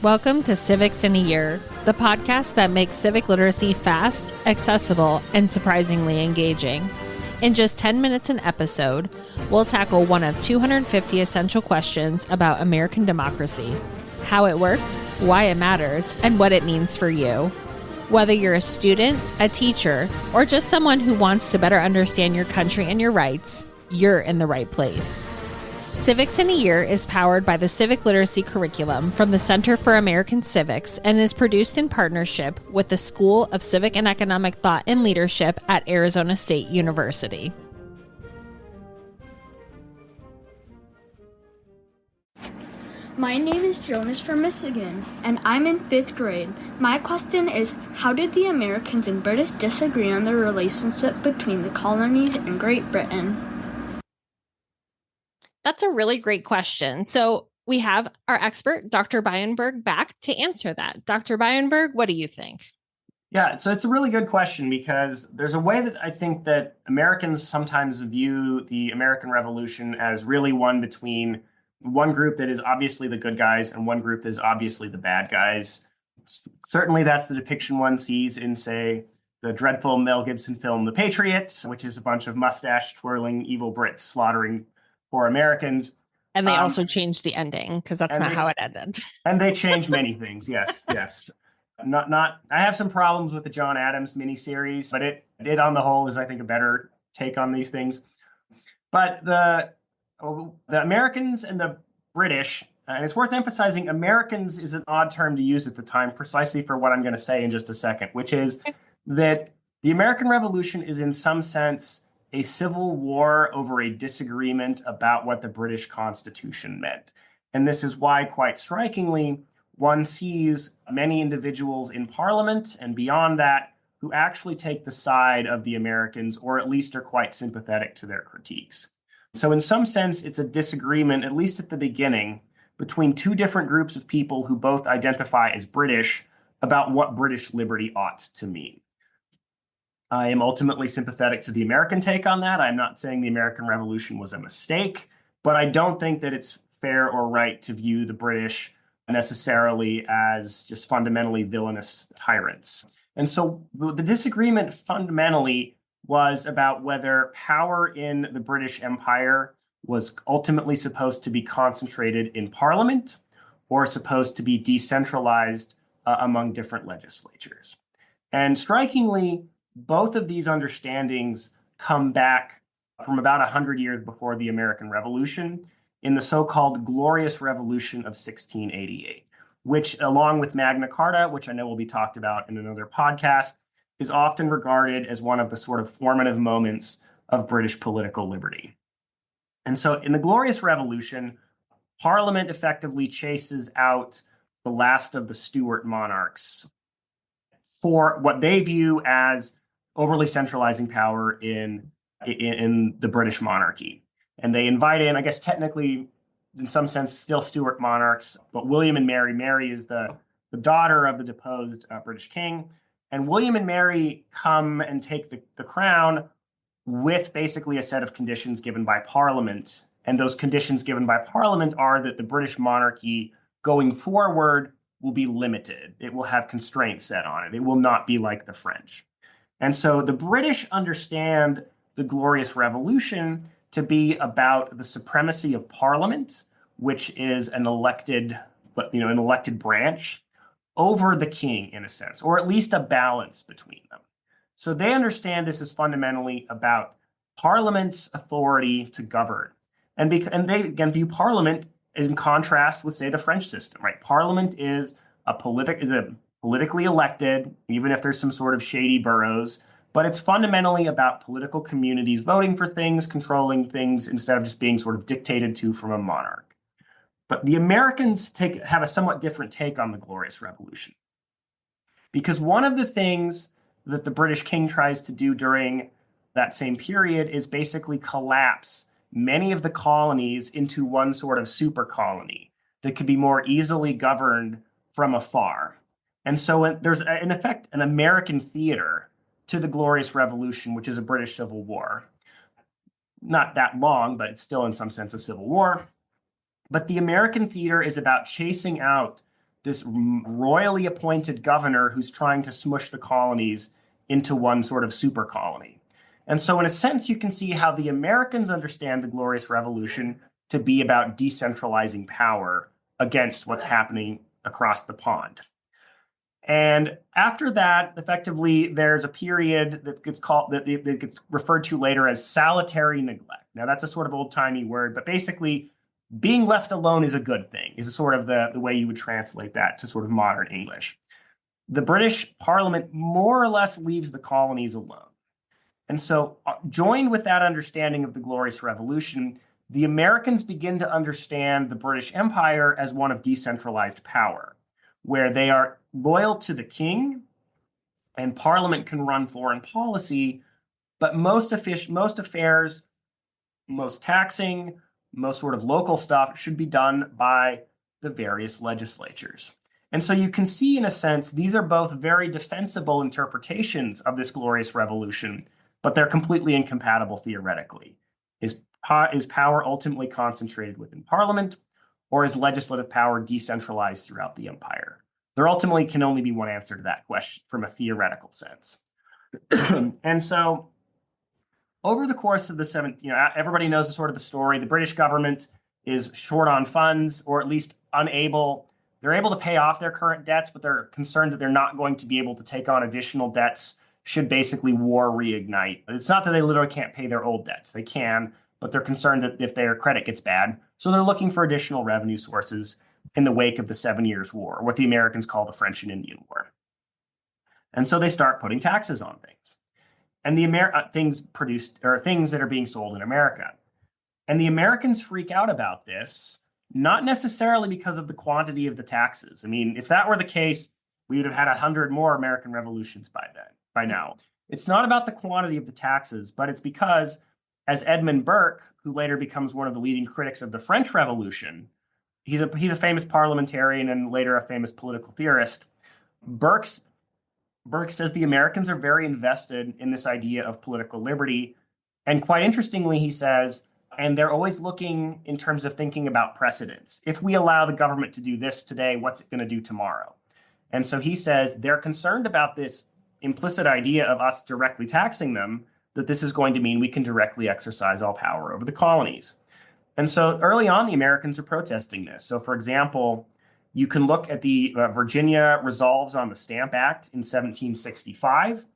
Welcome to Civics in a Year, the podcast that makes civic literacy fast, accessible, and surprisingly engaging. In just 10 minutes an episode, we'll tackle one of 250 essential questions about American democracy, how it works, why it matters, and what it means for you. Whether you're a student, a teacher, or just someone who wants to better understand your country and your rights, you're in the right place. Civics in a Year is powered by the Civic Literacy Curriculum from the Center for American Civics and is produced in partnership with the School of Civic and Economic Thought and Leadership at Arizona State University. My name is Jonas from Michigan, and I'm in 5th grade. My question is, how did the Americans and British disagree on the relationship between the colonies and Great Britain? That's a really great question. So we have our expert, Dr. Beienberg, back to answer that. Dr. Beienberg, what do you think? Yeah, so it's a really good question because there's a way that I think that Americans sometimes view the American Revolution as really one between one group that is obviously the good guys and one group that is obviously the bad guys. Certainly that's the depiction one sees in, say, the dreadful Mel Gibson film, The Patriot, which is a bunch of mustache-twirling evil Brits slaughtering poor Americans. And they also changed the ending because that's not how it ended. And they changed many things. Yes, yes. I have some problems with the John Adams miniseries, but it on the whole is, I think, a better take on these things. But the Americans and the British, and it's worth emphasizing, Americans is an odd term to use at the time, precisely for what I'm going to say in just a second, which is that the American Revolution is in some sense a civil war over a disagreement about what the British Constitution meant. And this is why, quite strikingly, one sees many individuals in Parliament and beyond that who actually take the side of the Americans, or at least are quite sympathetic to their critiques. So in some sense, it's a disagreement, at least at the beginning, between two different groups of people who both identify as British about what British liberty ought to mean. I am ultimately sympathetic to the American take on that. I'm not saying the American Revolution was a mistake, but I don't think that it's fair or right to view the British necessarily as just fundamentally villainous tyrants. And so the disagreement fundamentally was about whether power in the British Empire was ultimately supposed to be concentrated in Parliament or supposed to be decentralized among different legislatures. And strikingly, both of these understandings come back from about 100 years before the American Revolution in the so-called Glorious Revolution of 1688, which, along with Magna Carta, which I know will be talked about in another podcast, is often regarded as one of the sort of formative moments of British political liberty. And so in the Glorious Revolution, Parliament effectively chases out the last of the Stuart monarchs for what they view as overly centralizing power in the British monarchy. And they invite in, I guess technically, in some sense, still Stuart monarchs, but William and Mary. Mary is the daughter of the deposed British king. And William and Mary come and take the crown with basically a set of conditions given by Parliament. And those conditions given by Parliament are that the British monarchy going forward will be limited. It will have constraints set on it. It will not be like the French. And so the British understand the Glorious Revolution to be about the supremacy of Parliament, which is an elected branch, over the king, in a sense, or at least a balance between them. So they understand this is fundamentally about Parliament's authority to govern. And they, again, view Parliament as in contrast with, say, the French system, right? Parliament is politically elected, even if there's some sort of shady boroughs, but it's fundamentally about political communities voting for things, controlling things, instead of just being sort of dictated to from a monarch. But the Americans have a somewhat different take on the Glorious Revolution. Because one of the things that the British king tries to do during that same period is basically collapse many of the colonies into one sort of super colony that could be more easily governed from afar. And so there's, in effect, an American theater to the Glorious Revolution, which is a British Civil War. Not that long, but it's still in some sense a civil war. But the American theater is about chasing out this royally appointed governor who's trying to smush the colonies into one sort of super colony. And so in a sense, you can see how the Americans understand the Glorious Revolution to be about decentralizing power against what's happening across the pond. And after that, effectively, there's a period that gets referred to later as salutary neglect. Now, that's a sort of old-timey word, but basically, being left alone is a good thing, is a sort of the way you would translate that to sort of modern English. The British Parliament more or less leaves the colonies alone. And so, joined with that understanding of the Glorious Revolution, the Americans begin to understand the British Empire as one of decentralized power, where they are loyal to the king and Parliament can run foreign policy, but most affairs, most taxing, most sort of local stuff should be done by the various legislatures. And so you can see, in a sense, these are both very defensible interpretations of this Glorious Revolution, but they're completely incompatible theoretically. Is power ultimately concentrated within Parliament, or is legislative power decentralized throughout the empire? There ultimately can only be one answer to that question from a theoretical sense. And so over the course of the everybody knows the sort of the story. The British government is short on funds, or at least unable. They're able to pay off their current debts, but they're concerned that they're not going to be able to take on additional debts should basically war reignite. It's not that they literally can't pay their old debts. They can, but they're concerned that if their credit gets bad, so they're looking for additional revenue sources in the wake of the 7 Years' War, what the Americans call the French and Indian War. And so they start putting taxes on things. And the things that are being sold in America. And the Americans freak out about this, not necessarily because of the quantity of the taxes. I mean, if that were the case, we would have had 100 more American revolutions by now. It's not about the quantity of the taxes, but it's because, as Edmund Burke, who later becomes one of the leading critics of the French Revolution, he's a famous parliamentarian and later a famous political theorist. Burke says the Americans are very invested in this idea of political liberty. And quite interestingly, he says, and they're always looking in terms of thinking about precedents. If we allow the government to do this today, what's it going to do tomorrow? And so he says they're concerned about this implicit idea of us directly taxing them, that this is going to mean we can directly exercise all power over the colonies. And so early on, the Americans are protesting this. So, for example, you can look at the Virginia Resolves on the Stamp Act in 1765,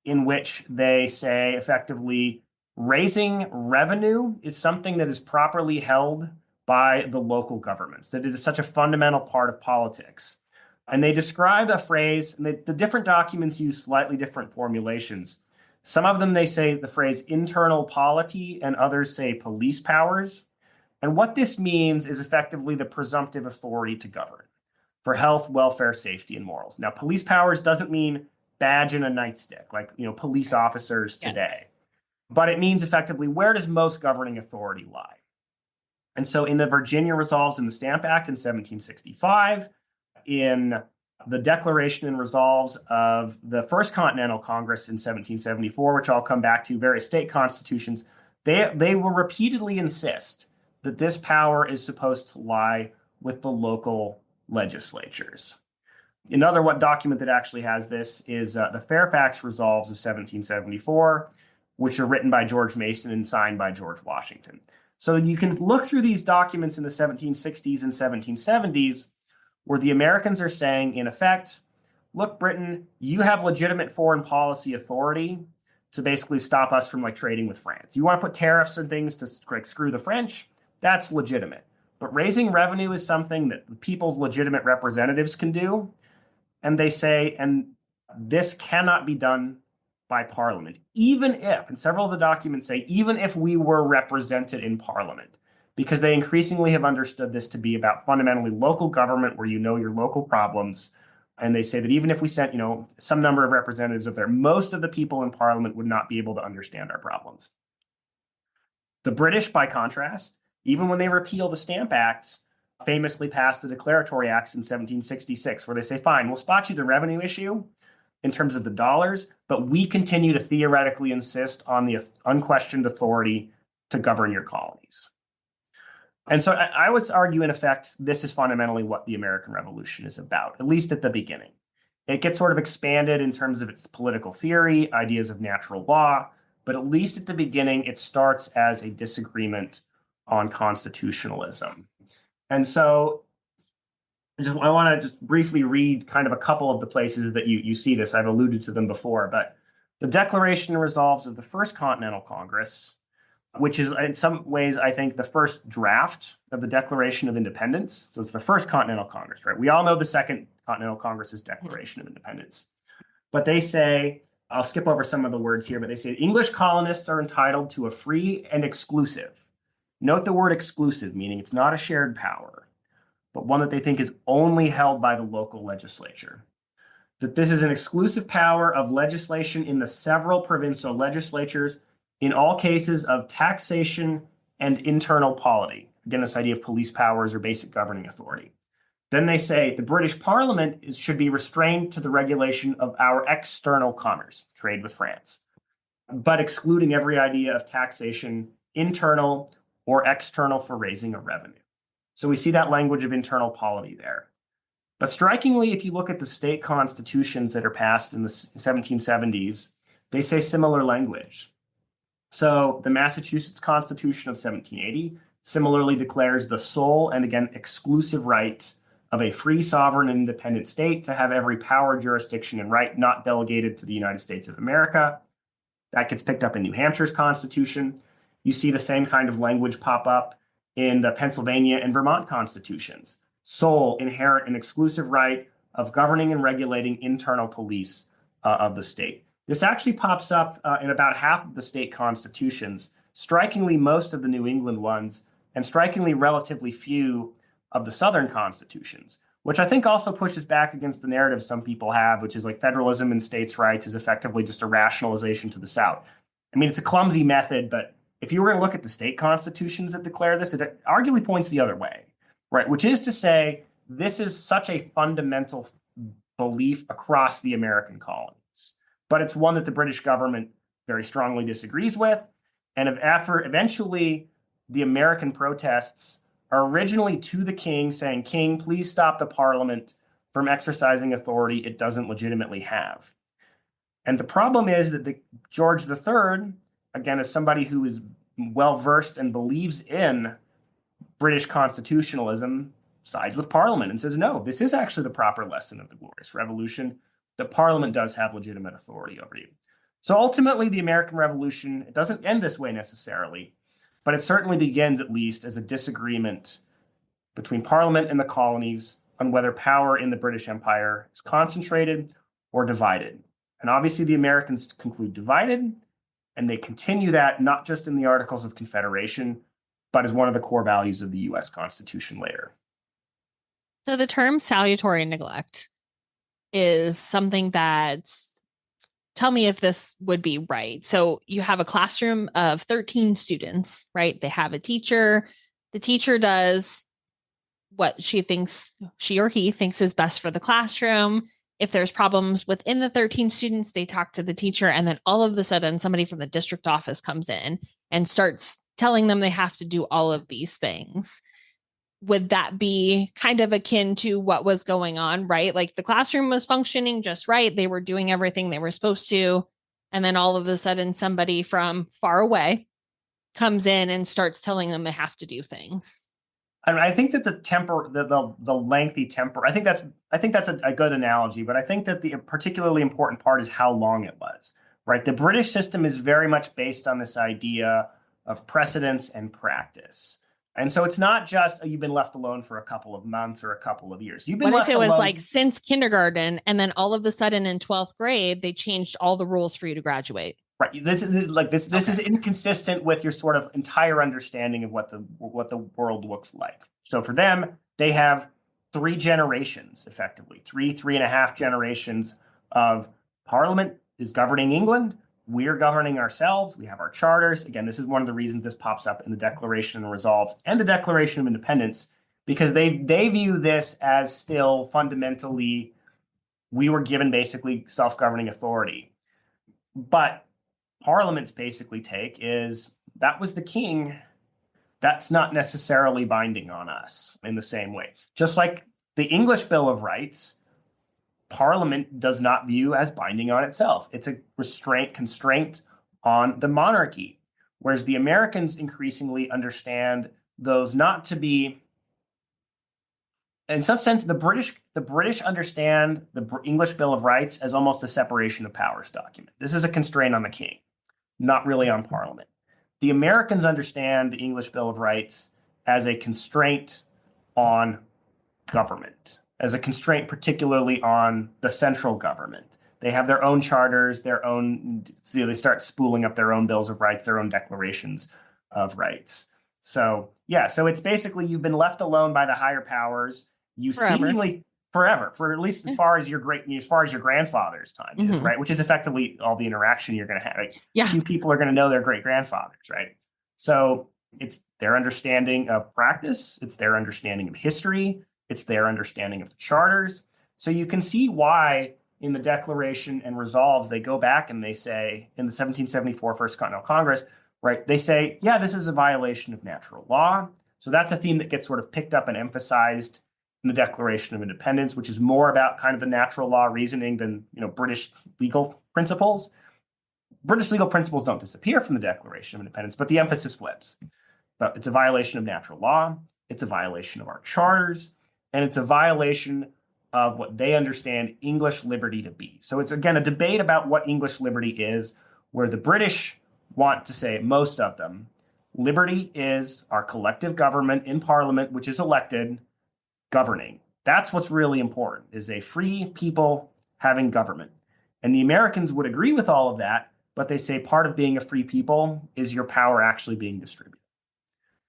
in which they say effectively raising revenue is something that is properly held by the local governments, that it is such a fundamental part of politics. And they describe a phrase, and the different documents use slightly different formulations. Some of them, they say the phrase internal polity, and others say police powers. And what this means is effectively the presumptive authority to govern for health, welfare, safety, and morals. Now, police powers doesn't mean badge and a nightstick, like police officers today. But it means effectively, where does most governing authority lie? And so in the Virginia Resolves in the Stamp Act in 1765, in the Declaration and Resolves of the First Continental Congress in 1774, which I'll come back to, various state constitutions, they will repeatedly insist that this power is supposed to lie with the local legislatures. Another document that actually has this is the Fairfax Resolves of 1774, which are written by George Mason and signed by George Washington. So you can look through these documents in the 1760s and 1770s, where the Americans are saying, in effect, look, Britain, you have legitimate foreign policy authority to basically stop us from trading with France. You want to put tariffs and things to screw the French? That's legitimate. But raising revenue is something that the people's legitimate representatives can do. And they say, and this cannot be done by Parliament, even if, and several of the documents say, even if we were represented in Parliament, because they increasingly have understood this to be about fundamentally local government where you know your local problems. And they say that even if we sent, some number of representatives up there, most of the people in Parliament would not be able to understand our problems. The British, by contrast, even when they repeal the Stamp Act, famously passed the Declaratory Acts in 1766, where they say, fine, we'll spot you the revenue issue in terms of the dollars, but we continue to theoretically insist on the unquestioned authority to govern your colonies. And so I would argue, in effect, this is fundamentally what the American Revolution is about, at least at the beginning. It gets sort of expanded in terms of its political theory, ideas of natural law, but at least at the beginning, it starts as a disagreement on constitutionalism. And so I want to just briefly read kind of a couple of the places that you see this. I've alluded to them before, but the Declaration and Resolves of the First Continental Congress, which is in some ways, I think, the first draft of the Declaration of Independence. So it's the First Continental Congress, right? We all know the Second Continental Congress's Declaration of Independence. But they say, I'll skip over some of the words here, but they say English colonists are entitled to a free and exclusive. Note the word exclusive, meaning it's not a shared power, but one that they think is only held by the local legislature. That this is an exclusive power of legislation in the several provincial legislatures in all cases of taxation and internal polity. Again, this idea of police powers or basic governing authority. Then they say the British Parliament should be restrained to the regulation of our external commerce, trade with France, but excluding every idea of taxation, internal or external, for raising a revenue. So we see that language of internal polity there. But strikingly, if you look at the state constitutions that are passed in the 1770s, they say similar language. So the Massachusetts Constitution of 1780 similarly declares the sole and, again, exclusive right of a free, sovereign, and independent state to have every power, jurisdiction, and right not delegated to the United States of America. That gets picked up in New Hampshire's Constitution. You see the same kind of language pop up in the Pennsylvania and Vermont constitutions. Sole, inherent, and exclusive right of governing and regulating internal police of the state. This actually pops up in about half of the state constitutions, strikingly most of the New England ones, and strikingly relatively few of the Southern constitutions, which I think also pushes back against the narrative some people have, which is like federalism and states' rights is effectively just a rationalization to the South. I mean, it's a clumsy method, but if you were going to look at the state constitutions that declare this, it arguably points the other way, right? Which is to say, this is such a fundamental belief across the American colonies, but it's one that the British government very strongly disagrees with. And after eventually the American protests are originally to the king saying, King, please stop the Parliament from exercising authority it doesn't legitimately have. And the problem is that George III, again, as somebody who is well-versed and believes in British constitutionalism, sides with Parliament and says, no, this is actually the proper lesson of the Glorious Revolution, that Parliament does have legitimate authority over you. So ultimately, the American Revolution, it doesn't end this way necessarily, but it certainly begins at least as a disagreement between Parliament and the colonies on whether power in the British Empire is concentrated or divided. And obviously the Americans conclude divided, and they continue that not just in the Articles of Confederation, but as one of the core values of the US Constitution later. So the term salutary neglect is something that's, tell me if this would be right. So you have a classroom of 13 students, right? They have a teacher. The teacher does what she or he thinks is best for the classroom. If there's problems within the 13 students, they talk to the teacher. And then all of a sudden, somebody from the district office comes in and starts telling them they have to do all of these things. Would that be kind of akin to what was going on, right? Like the classroom was functioning just right. They were doing everything they were supposed to. And then all of a sudden, somebody from far away comes in and starts telling them they have to do things. I mean, I think that the lengthy temper, I think that's a good analogy, but I think that the particularly important part is how long it was, right? The British system is very much based on this idea of precedence and practice. And so it's not just, you've been left alone for a couple of months or a couple of years. You've been what left if it was alone like since kindergarten, and then all of a sudden in 12th grade, they changed all the rules for you to graduate? Right. This is inconsistent with your sort of entire understanding of what the world looks like. So for them, they have 3 generations, effectively, 3.5 generations of Parliament is governing England. We're governing ourselves. We have our charters. Again, this is one of the reasons this pops up in the Declaration and Resolves and the Declaration of Independence, because they view this as still fundamentally, we were given basically self-governing authority. But Parliament's basically take is that was the king that's not necessarily binding on us in the same way. Just like the English Bill of Rights, Parliament does not view as binding on itself. It's a constraint on the monarchy. Whereas the Americans increasingly understand those not to be, in some sense, the British understand the English Bill of Rights as almost a separation of powers document. This is a constraint on the king, not really on Parliament. The Americans understand the English Bill of Rights as a constraint on government, as a constraint particularly on the central government. They have their own charters, they start spooling up their own bills of rights, their own declarations of rights. So it's basically you've been left alone by the higher powers. You seemingly forever, for at least as far as your grandfather's time is, right? Which is effectively all the interaction you're going to have. Like, few people are going to know their great grandfathers, right? So it's their understanding of practice, it's their understanding of history, it's their understanding of the charters. So you can see why in the Declaration and Resolves they go back and they say in the 1774 First Continental Congress, right? They say, yeah, this is a violation of natural law. So that's a theme that gets sort of picked up and emphasized in the Declaration of Independence, which is more about kind of the natural law reasoning than, British legal principles. British legal principles don't disappear from the Declaration of Independence, but the emphasis flips. But it's a violation of natural law, it's a violation of our charters, and it's a violation of what they understand English liberty to be. So it's, again, a debate about what English liberty is, where the British want to say, most of them, liberty is our collective government in Parliament, which is elected, governing. That's what's really important, is a free people having government. And the Americans would agree with all of that, but they say part of being a free people is your power actually being distributed.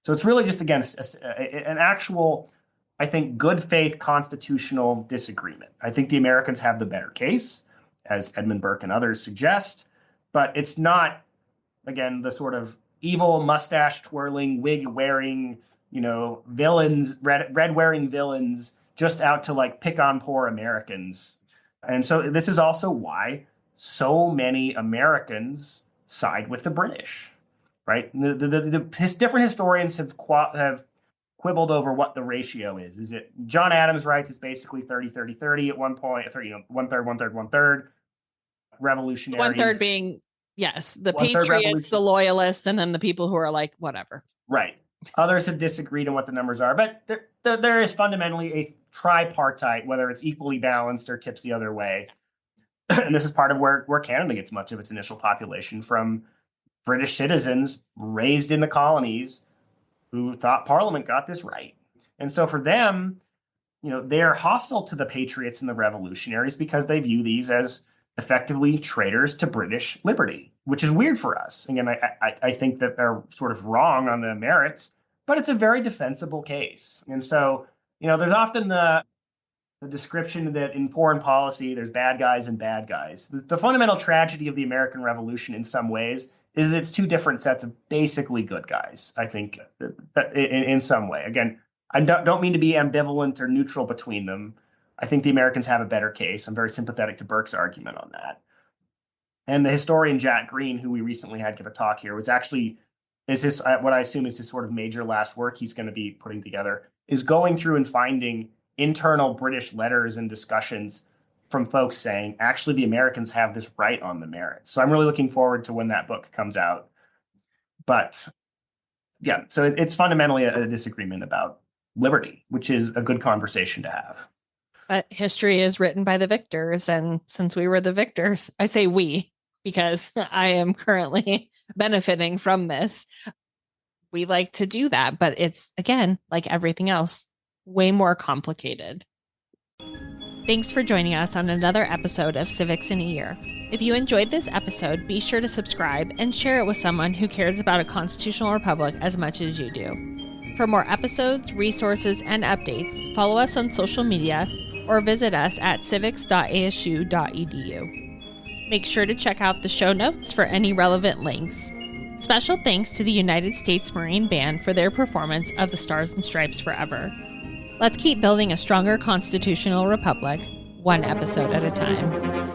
So it's really just, again, an actual, I think, good faith constitutional disagreement. I think the Americans have the better case, as Edmund Burke and others suggest, but it's not, again, the sort of evil mustache twirling, wig wearing, villains, red wearing villains just out to like pick on poor Americans. And so this is also why so many Americans side with the British, right? The different historians have quibbled over what the ratio is. Is it John Adams writes it's basically 30-30-30 at one point, 1/3. Revolutionaries. 1/3 being, yes, the patriots, the loyalists, and then the people who are like, whatever. Right. Others have disagreed on what the numbers are, but there is fundamentally a tripartite, whether it's equally balanced or tips the other way. And this is part of where Canada gets much of its initial population, from British citizens raised in the colonies who thought Parliament got this right. And so for them, they're hostile to the patriots and the revolutionaries because they view these as effectively traitors to British liberty, which is weird for us. Again, I think that they're sort of wrong on the merits, but it's a very defensible case. And so, there's often the description that in foreign policy, there's bad guys and bad guys. The fundamental tragedy of the American Revolution in some ways is that it's two different sets of basically good guys, I think, in some way. Again, I don't mean to be ambivalent or neutral between them. I think the Americans have a better case. I'm very sympathetic to Burke's argument on that. And the historian Jack Green, who we recently had give a talk here, is this what I assume is his sort of major last work he's going to be putting together, is going through and finding internal British letters and discussions from folks saying, actually, the Americans have this right on the merits. So I'm really looking forward to when that book comes out. But yeah, so it's fundamentally a disagreement about liberty, which is a good conversation to have. But history is written by the victors. And since we were the victors, I say we, because I am currently benefiting from this. We like to do that, but it's, again, like everything else, way more complicated. Thanks for joining us on another episode of Civics in a Year. If you enjoyed this episode, be sure to subscribe and share it with someone who cares about a constitutional republic as much as you do. For more episodes, resources, and updates, follow us on social media or visit us at civics.asu.edu. Make sure to check out the show notes for any relevant links. Special thanks to the United States Marine Band for their performance of the Stars and Stripes Forever. Let's keep building a stronger constitutional republic, one episode at a time.